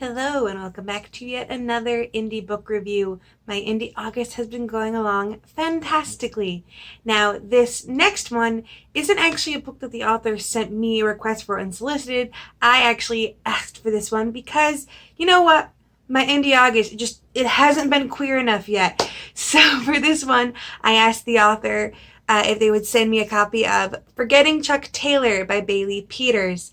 Hello and welcome back to yet another indie book review. My indie August has been going along fantastically. Now, this next one isn't actually a book that the author sent me a request for unsolicited. I actually asked for this one because, you know what? My indie August, it hasn't been queer enough yet. So for this one, I asked the author if they would send me a copy of Forgetting Chuck Taylor by Bailey Peters.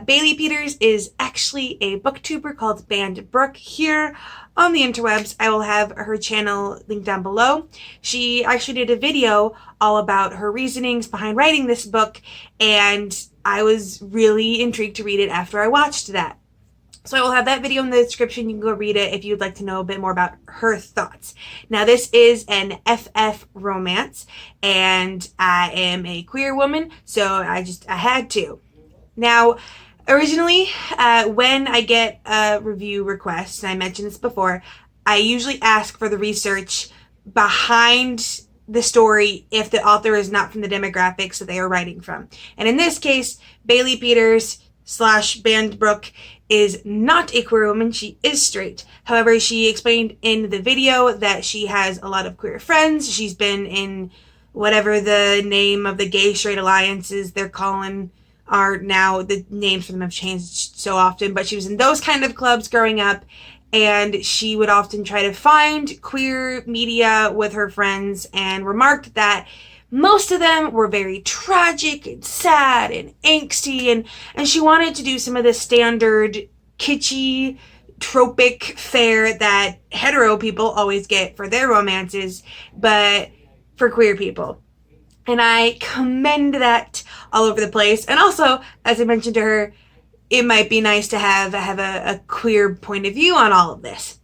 Bailey Peters is actually a booktuber called BannedBrooke here on the interwebs. I will have her channel linked down below. She actually did a video all about her reasonings behind writing this book, and I was really intrigued to read it after I watched that. So I will have that video in the description. You can go read it if you'd like to know a bit more about her thoughts. Now, this is an FF romance, and I am a queer woman, so I had to. Now, originally, when I get a review request, and I mentioned this before, I usually ask for the research behind the story if the author is not from the demographics that they are writing from. And in this case, Bailey Peters / BannedBrooke is not a queer woman. She is straight. However, she explained in the video that she has a lot of queer friends. She's been in whatever the name of the gay straight alliances they're calling are now. The names for them have changed so often, but she was in those kind of clubs growing up, and she would often try to find queer media with her friends and remarked that most of them were very tragic and sad and angsty, and she wanted to do some of the standard kitschy tropic fare that hetero people always get for their romances, but for queer people. And I commend that all over the place. And also, as I mentioned to her, it might be nice to have a queer point of view on all of this.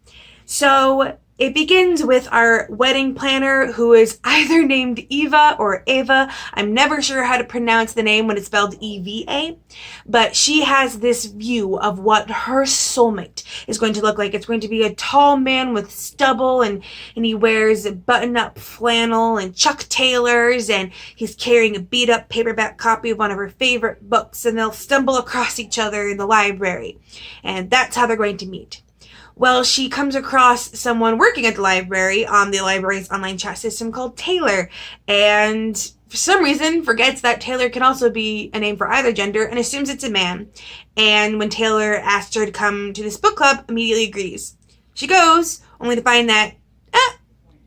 So it begins with our wedding planner, who is either named Eva or Ava. I'm never sure how to pronounce the name when it's spelled E-V-A, but she has this view of what her soulmate is going to look like. It's going to be a tall man with stubble, and he wears a button-up flannel and Chuck Taylors, and he's carrying a beat-up paperback copy of one of her favorite books, and they'll stumble across each other in the library, and that's how they're going to meet. Well, she comes across someone working at the library on the library's online chat system called Taylor, and for some reason forgets that Taylor can also be a name for either gender and assumes it's a man. And when Taylor asks her to come to this book club, immediately agrees. She goes, only to find that,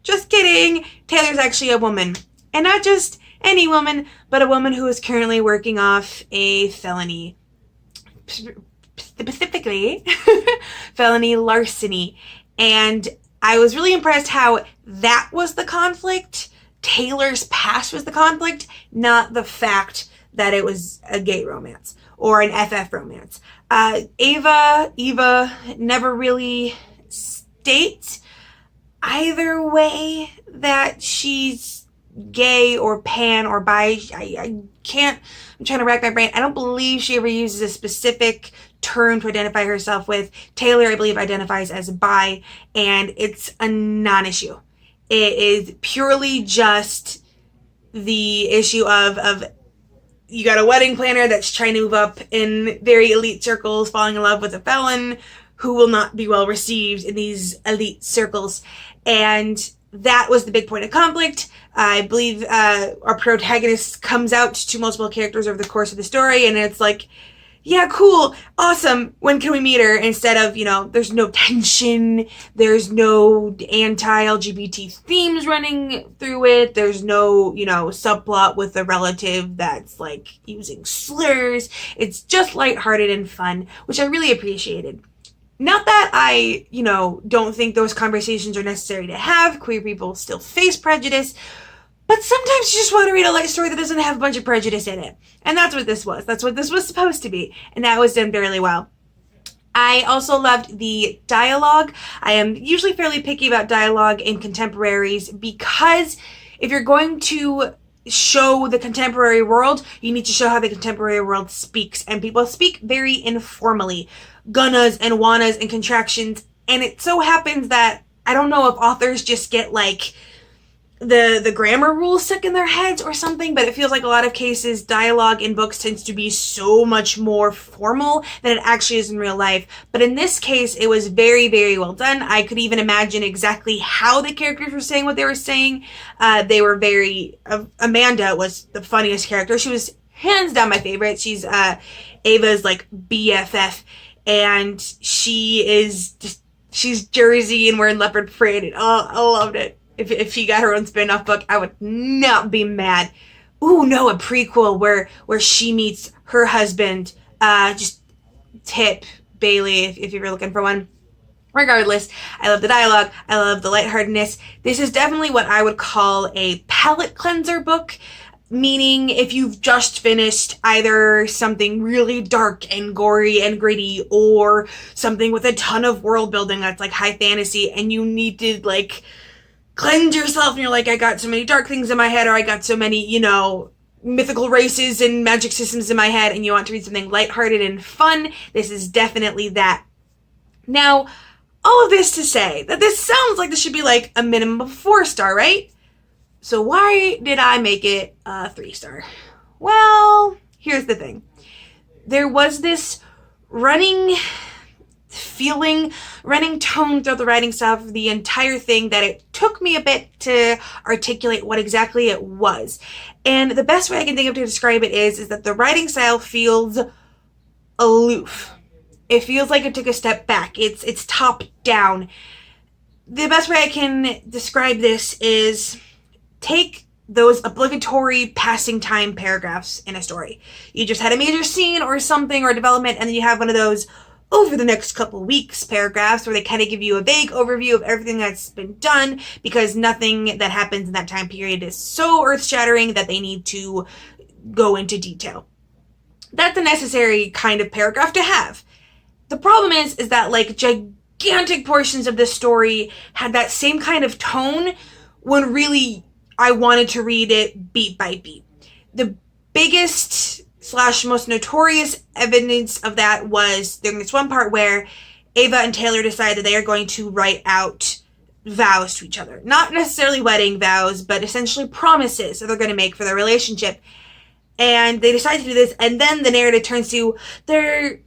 just kidding, Taylor's actually a woman. And not just any woman, but a woman who is currently working off a felony. Specifically, felony larceny. And I was really impressed how that was the conflict. Taylor's past was the conflict, not the fact that it was a gay romance or an FF romance. Eva never really states either way that she's gay or pan or bi. I'm trying to rack my brain. I don't believe she ever uses a specific term to identify herself with. Taylor, I believe, identifies as bi, and it's a non-issue. It is purely just the issue of you got a wedding planner that's trying to move up in very elite circles, falling in love with a felon who will not be well received in these elite circles. And that was the big point of conflict. I believe our protagonist comes out to multiple characters over the course of the story, and it's like, yeah, cool, awesome, when can we meet her? Instead of, there's no tension, there's no anti-LGBT themes running through it, there's no, subplot with a relative that's, using slurs. It's just lighthearted and fun, which I really appreciated. Not that I, don't think those conversations are necessary to have. Queer people still face prejudice. But sometimes you just want to read a light story that doesn't have a bunch of prejudice in it. And that's what this was. That's what this was supposed to be. And that was done fairly well. I also loved the dialogue. I am usually fairly picky about dialogue in contemporaries because if you're going to show the contemporary world, you need to show how the contemporary world speaks. And people speak very informally. Gunnas and wannas and contractions. And it so happens that I don't know if authors just get the grammar rules stuck in their heads or something, but it feels like a lot of cases dialogue in books tends to be so much more formal than it actually is in real life. But in this case, it was very, very well done. I could even imagine exactly how the characters were saying what they were saying. They were very... Amanda was the funniest character. She was hands down my favorite. She's Ava's like BFF, and she's Jersey and wearing leopard print, and I loved it. If she got her own spin-off book, I would not be mad. Ooh, no, a prequel where she meets her husband. Just tip Bailey if you're looking for one. Regardless, I love the dialogue. I love the lightheartedness. This is definitely what I would call a palate cleanser book. Meaning, if you've just finished either something really dark and gory and gritty, or something with a ton of world building that's like high fantasy, and you need to like cleanse yourself, and you're like, I got so many dark things in my head, or I got so many, mythical races and magic systems in my head, and you want to read something lighthearted and fun, this is definitely that. Now, all of this to say that this sounds like this should be like a minimum of 4-star, right? So why did I make it a 3-star? Well, here's the thing. There was this running tone throughout the writing style of the entire thing that it took me a bit to articulate what exactly it was. And the best way I can think of to describe it is that the writing style feels aloof. It feels like it took a step back. It's top down. The best way I can describe this is... take those obligatory passing time paragraphs in a story. You just had a major scene or something or development, and then you have one of those over the next couple weeks paragraphs where they kind of give you a vague overview of everything that's been done, because nothing that happens in that time period is so earth-shattering that they need to go into detail. That's a necessary kind of paragraph to have. The problem is that like gigantic portions of this story had that same kind of tone when really I wanted to read it beat by beat. The biggest / most notorious evidence of that was during this one part where Ava and Taylor decide that they are going to write out vows to each other. Not necessarily wedding vows, but essentially promises that they're going to make for their relationship. And they decide to do this, and then the narrative turns to their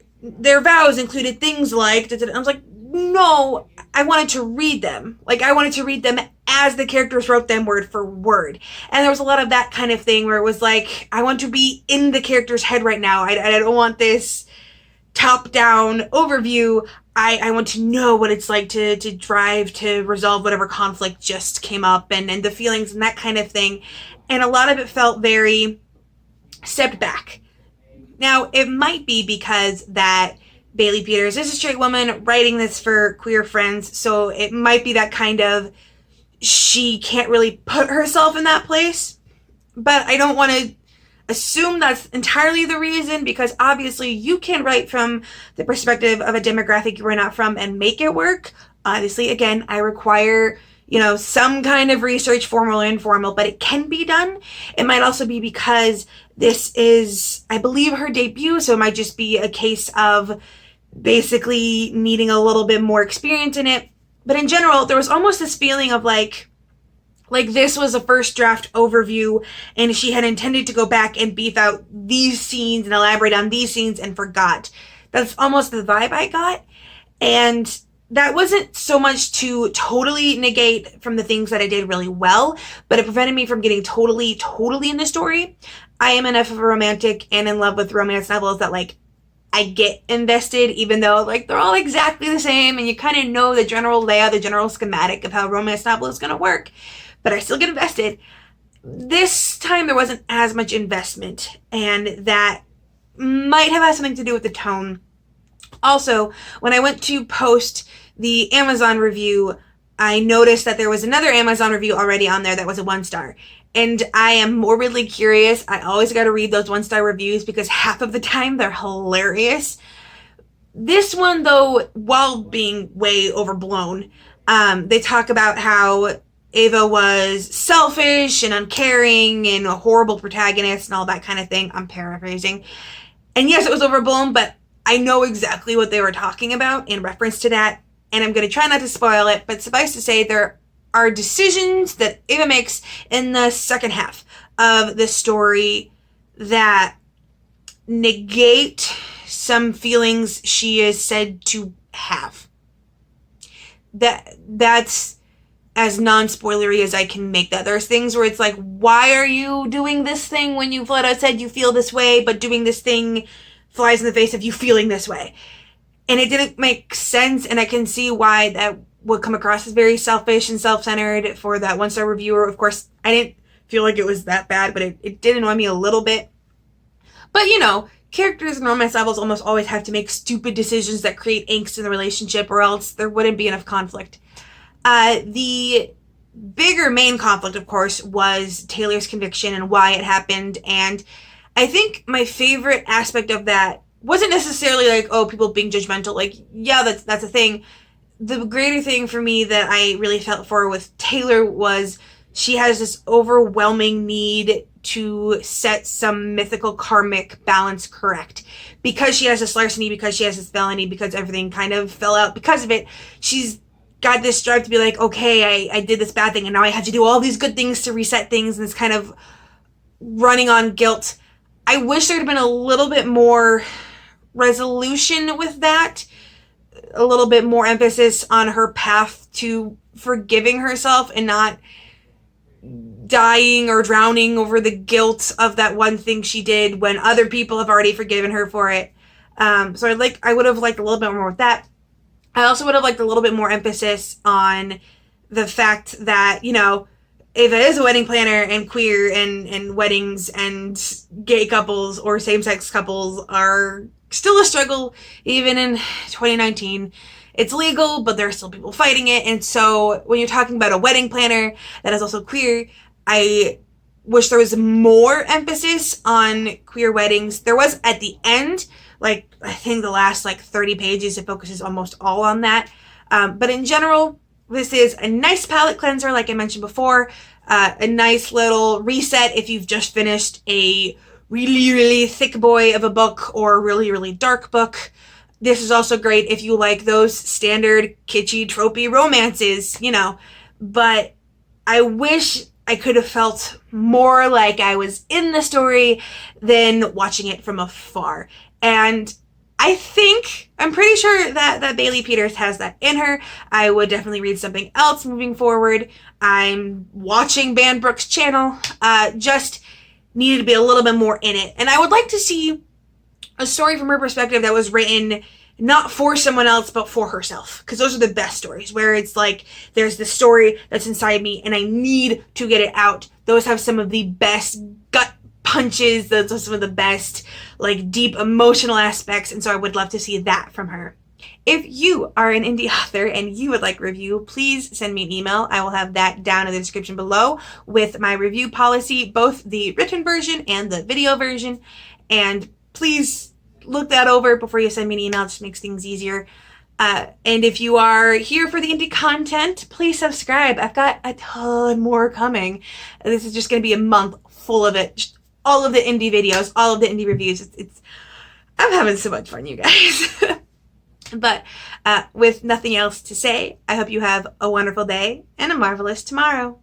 vows included things like... I was like, no, I wanted to read them. Like, I wanted to read them as the characters wrote them word for word. And there was a lot of that kind of thing where it was like, I want to be in the character's head right now. I don't want this top-down overview. I want to know what it's like to drive to resolve whatever conflict just came up, and the feelings and that kind of thing. And a lot of it felt very stepped back. Now, it might be because that Bailey Peters is a straight woman writing this for queer friends, so it might be that kind of she can't really put herself in that place. But I don't want to assume that's entirely the reason, because obviously you can write from the perspective of a demographic you are not from and make it work. Obviously, again, I require, some kind of research, formal or informal, but it can be done. It might also be because this is, I believe, her debut, so it might just be a case of basically needing a little bit more experience in it. But in general, there was almost this feeling of like this was a first draft overview, and she had intended to go back and beef out these scenes and elaborate on these scenes and forgot. That's almost the vibe I got. And that wasn't so much to totally negate from the things that I did really well, but it prevented me from getting totally in the story. I am enough of a romantic and in love with romance novels that I get invested, even though they're all exactly the same and you kind of know the general layout, the general schematic of how a romance novel is going to work, but I still get invested. This time there wasn't as much investment, and that might have had something to do with the tone. Also, when I went to post the Amazon review, I noticed that there was another Amazon review already on there that was a 1-star. And I am morbidly curious. I always got to read those 1-star reviews because half of the time they're hilarious. This one, though, while being way overblown, they talk about how Ava was selfish and uncaring and a horrible protagonist and all that kind of thing. I'm paraphrasing. And yes, it was overblown, but I know exactly what they were talking about in reference to that. And I'm going to try not to spoil it, but suffice to say, there are decisions that Ava makes in the second half of the story that negate some feelings she is said to have. That's as non-spoilery as I can make that. There's things where it's like, why are you doing this thing when you flat out said you feel this way, but doing this thing flies in the face of you feeling this way? And it didn't make sense, and I can see why that would come across as very selfish and self-centered for that one-star reviewer. Of course, I didn't feel like it was that bad, but it did annoy me a little bit. But, you know, characters in romance novels almost always have to make stupid decisions that create angst in the relationship, or else there wouldn't be enough conflict. The bigger main conflict, of course, was Taylor's conviction and why it happened. And I think my favorite aspect of that wasn't necessarily like, oh, people being judgmental. Like, yeah, that's a thing. The greater thing for me that I really felt for with Taylor was she has this overwhelming need to set some mythical karmic balance correct. Because she has this larceny, because she has this felony, because everything kind of fell out because of it, she's got this drive to be like, okay, I did this bad thing and now I have to do all these good things to reset things, and it's kind of running on guilt. I wish there had been a little bit more resolution with that, a little bit more emphasis on her path to forgiving herself and not dying or drowning over the guilt of that one thing she did when other people have already forgiven her for it. So I would have liked a little bit more with that. I also would have liked a little bit more emphasis on the fact that, you know, Ava is a wedding planner, and queer and weddings and gay couples or same-sex couples are still a struggle even in 2019. It's legal, but there are still people fighting it. And so when you're talking about a wedding planner that is also queer, I wish there was more emphasis on queer weddings. There was at the end. Like, I think the last 30 pages, it focuses almost all on that. But in general, this is a nice palette cleanser, like I mentioned before. A nice little reset if you've just finished a really, really thick boy of a book or a really, really dark book. This is also great if you like those standard kitschy, tropey romances, you know. But I wish I could have felt more like I was in the story than watching it from afar. And I'm pretty sure that Bailey Peters has that in her. I would definitely read something else moving forward. I'm watching BannedBrooke's channel. Just needed to be a little bit more in it. And I would like to see a story from her perspective that was written not for someone else, but for herself. Because those are the best stories, where it's like, there's this story that's inside me and I need to get it out. Those have some of the best gut punches. Those are some of the best, deep emotional aspects. And so I would love to see that from her. If you are an indie author and you would like a review, please send me an email. I will have that down in the description below with my review policy, both the written version and the video version. And please look that over before you send me an email. It just makes things easier. And if you are here for the indie content, please subscribe. I've got a ton more coming. This is just going to be a month full of it. Just all of the indie videos, all of the indie reviews. I'm having so much fun, you guys. But with nothing else to say, I hope you have a wonderful day and a marvelous tomorrow.